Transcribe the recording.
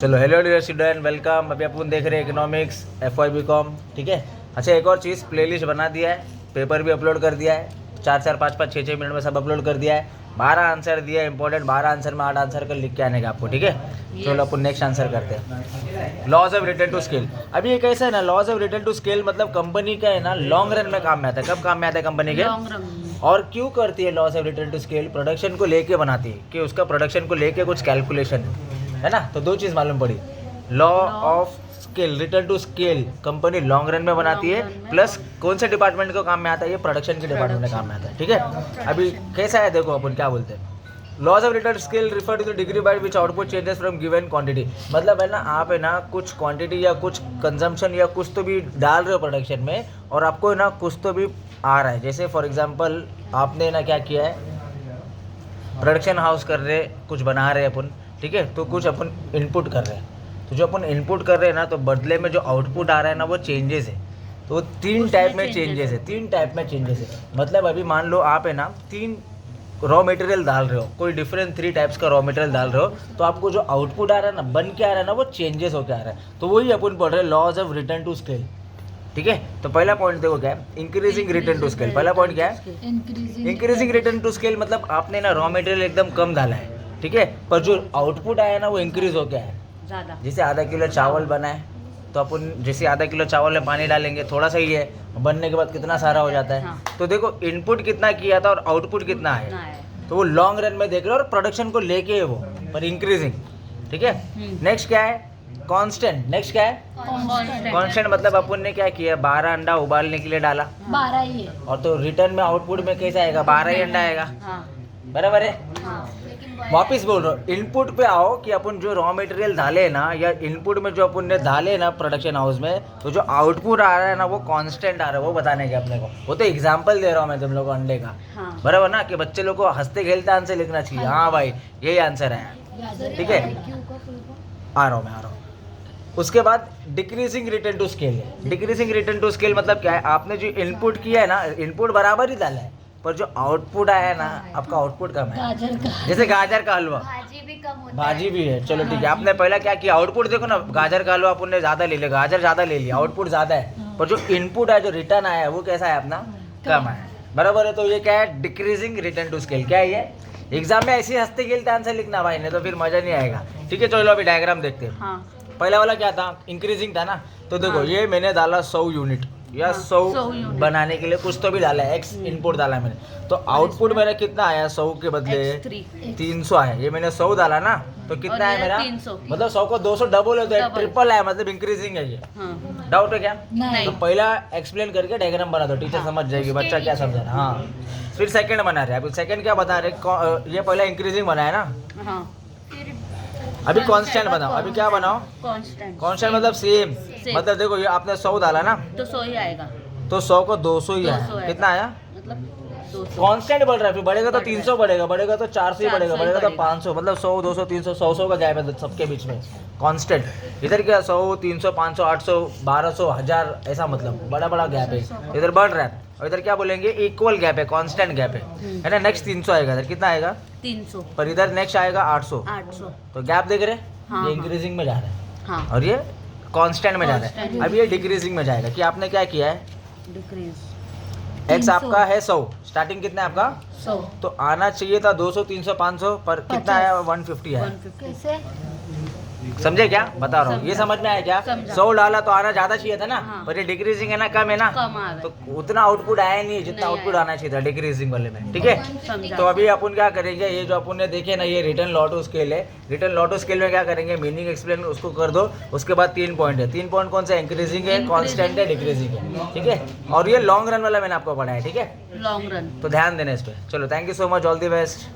चलो hello dear student, welcome. अभी अपन देख रहे हैं इकोनॉमिक्स FY BCom, ठीक है। अच्छा, एक और चीज़, प्लेलिस्ट बना दिया है, पेपर भी अपलोड कर दिया है, 4-4, 5-5, 6-6 मिनट में सब अपलोड कर दिया है। 12 आंसर दिया है इंपॉर्टेंट, 12 आंसर में 8 आंसर का लिख के आने का आपको, ठीक है। चलो अपन नेक्स्ट आंसर करते हैं। Laws of return to scale. अभी ये कैसा है ना, laws of return to scale मतलब कंपनी का है ना, लॉन्ग रन में काम में आता है। कब काम में आता है कंपनी के? Long run. और क्यों करती है laws of return to scale? Production को लेके बनाती है कि उसका प्रोडक्शन को लेके कुछ कैलकुलेशन है ना। तो दो चीज़ मालूम पड़ी, law of scale, return to scale company long run में बनाती है, प्लस कौन से डिपार्टमेंट को काम में आता है? ये प्रोडक्शन के डिपार्टमेंट में काम में आता है, ठीक है। अभी कैसा है देखो, अपन क्या बोलते हैं, laws of return scale refer to the degree by which output changes from given quantity. मतलब है ना, आप है ना कुछ क्वांटिटी या कुछ कंजम्पशन या कुछ तो भी डाल रहे हो प्रोडक्शन में, और आपको है ना कुछ तो भी आ रहा है। जैसे फॉर एग्जांपल आपने ना क्या किया है, प्रोडक्शन हाउस कर रहे, कुछ बना रहे अपन, ठीक है। तो कुछ अपन इनपुट कर रहे हैं, तो जो अपन इनपुट कर रहे हैं ना, तो बदले में जो आउटपुट आ रहा है ना, वो चेंजेस है। तो तीन टाइप में चेंजेस है, तीन टाइप में चेंजेस है। मतलब अभी मान लो आप है ना 3 रॉ मटेरियल डाल रहे हो, कोई डिफरेंट 3 टाइप्स का रॉ मटेरियल डाल रहे हो, तो आपको जो आउटपुट आ रहा है ना, बन के आ रहा है ना, वो चेंजेस होकर आ रहा है। तो वही अपन पढ़ रहे हैं, laws of return to scale, ठीक है। तो पहला पॉइंट देखो क्या है, इंक्रीजिंग रिटर्न टू स्केल। पहला पॉइंट क्या है, इंक्रीजिंग रिटर्न टू स्केल। मतलब आपने ना रॉ मटेरियल एकदम कम डाला है, ठीक है, पर जो आउटपुट आया ना वो इंक्रीज हो गया है ज़्यादा। जैसे आधा किलो चावल बना है, तो अपन जैसे आधा किलो चावल में पानी डालेंगे, थोड़ा सा ही है, बनने के बाद कितना सारा हो जाता है। हाँ। तो देखो इनपुट कितना किया था और आउटपुट कितना है, तो वो लॉन्ग रन में देख रहे हो, और प्रोडक्शन को लेके है वो, पर इंक्रीजिंग, ठीक है। नेक्स्ट क्या है, कांस्टेंट। नेक्स्ट क्या है, कांस्टेंट। मतलब अपन ने क्या किया, 12 अंडा उबालने के लिए डाला, 12 ही है, और तो रिटर्न में आउटपुट में कैसा आएगा, 12 ही अंडा आएगा। बराबर है। वापिस बोल रहा हूँ, इनपुट पे आओ कि अपन जो रॉ मटेरियल डाले ना, या इनपुट में जो अपन ने डाले ना प्रोडक्शन हाउस में, तो जो आउटपुट आ रहा है ना वो कांस्टेंट आ रहा है, वो बताने के अपने को। वो तो एग्जांपल दे रहा हूँ मैं तुम लोग को अंडे का, बराबर ना, कि बच्चे लोग को हंसते खेलते आंसर लिखना चाहिए। हाँ भाई, यही आंसर है, ठीक है। आ रहा हूँ। उसके बाद डिक्रीजिंग रिटर्न टू स्केल है। डिक्रीजिंग रिटर्न टू स्केल मतलब क्या है, आपने जो इनपुट किया है ना, इनपुट बराबर ही डाला है, पर जो आउटपुट आया है ना, आपका आउटपुट कम है। जैसे गाजर का हलवा, भाजी भी है, चलो ठीक है। आपने पहला क्या किया, आउटपुट देखो ना, गाजर का हलवा अपन ने ज़्यादा ले लिया, गाजर ज़्यादा ले लिया, आउटपुट ज़्यादा है, पर जो इनपुट है, जो रिटर्न आया है, वो कैसा है अपना, कम है। बराबर है। तो ये क्या है, डिक्रीजिंग रिटर्न टू स्केल। क्या है ये, एग्जाम में ऐसे हंसते खेलते आंसर लिखना भाई, नहीं तो फिर मजा नहीं आएगा, ठीक है। चलो अभी डायग्राम देखते हैं। पहला वाला क्या था, इंक्रीजिंग था ना। तो देखो ये मैंने डाला 100 यूनिट या 100 बनाने के लिए कुछ तो भी डाला है, एक्स इनपुट डाला है मैंने, तो आउटपुट मेरा कितना आया, 100 के बदले 300 आया। ये मैंने 100 डाला ना, तो कितना है मेरा, मतलब 100 को 200 डबल है, तो ट्रिपल आया, मतलब इंक्रीजिंग है ये। डाउट है क्या? तो पहला एक्सप्लेन करके डायग्राम बना दो, टीचर समझ जाएगी बच्चा क्या समझ रहा है। हाँ, फिर सेकंड बना रहे हैं। अभी सेकंड क्या बता रहे, ये पहला इंक्रीजिंग बनाया ना, अभी कांस्टेंट बनाओ। अभी क्या बनाओ, कांस्टेंट मतलब सेम। मतलब देखो ये आपने 100 डाला ना, तो 100 ही आएगा, तो 100 को 200 ही आया। कितना आया, मतलब कांस्टेंट बढ़ रहा है, फिर बढ़ेगा तो 300 बढ़ेगा, बढ़ेगा तो 400 ही बढ़ेगा, बढ़ेगा तो 500, मतलब 100, 200, 300, 100 का गैप है सबके बीच में, कांस्टेंट। इधर क्या 100, 300, 500, 800, 1200, 1000, ऐसा मतलब बड़ा बड़ा गैप है, इधर बढ़ रहा है। और इधर क्या बोलेंगे, इक्वल गैप है, कांस्टेंट गैप है ना। नेक्स्ट 300 आएगा, इधर कितना आएगा, 300, पर इधर नेक्स्ट आएगा 800। तो गैप देख रहे, ये इंक्रीजिंग में जा रहा है, और ये कांस्टेंट में जा रहा है। अब ये डिक्रीजिंग में जाएगा, कि आपने क्या किया है, एक्स आपका है 100, स्टार्टिंग कितना है आपका 100, तो आना चाहिए था 200, 300, 500, पर कितना आया, 150 आया। समझे क्या बता रहा हूँ, ये समझ में आया क्या? 100 डाला तो आना ज्यादा चाहिए था ना, पर ये डिक्रीजिंग है ना, कम है ना, तो उतना आउटपुट आया नहीं, जितना आउटपुट आना चाहिए था डिक्रीजिंग वाले में, ठीक है। तो अभी अपन क्या करेंगे, ये जो अपन ने देखे ना, ये रिटर्न लॉ टू स्केल है। रिटर्न लॉ टू स्केल में क्या करेंगे, मीनिंग एक्सप्लेन उसको कर दो। उसके बाद 3 पॉइंट है। 3 पॉइंट कौन सा, इंक्रीजिंग है, कांस्टेंट है, डिक्रीजिंग है, ठीक है। और ये लॉन्ग रन वाला मैंने आपको पढ़ा है, ठीक है, लॉन्ग रन, तो ध्यान देना इस पर। चलो thank you so much, all the best.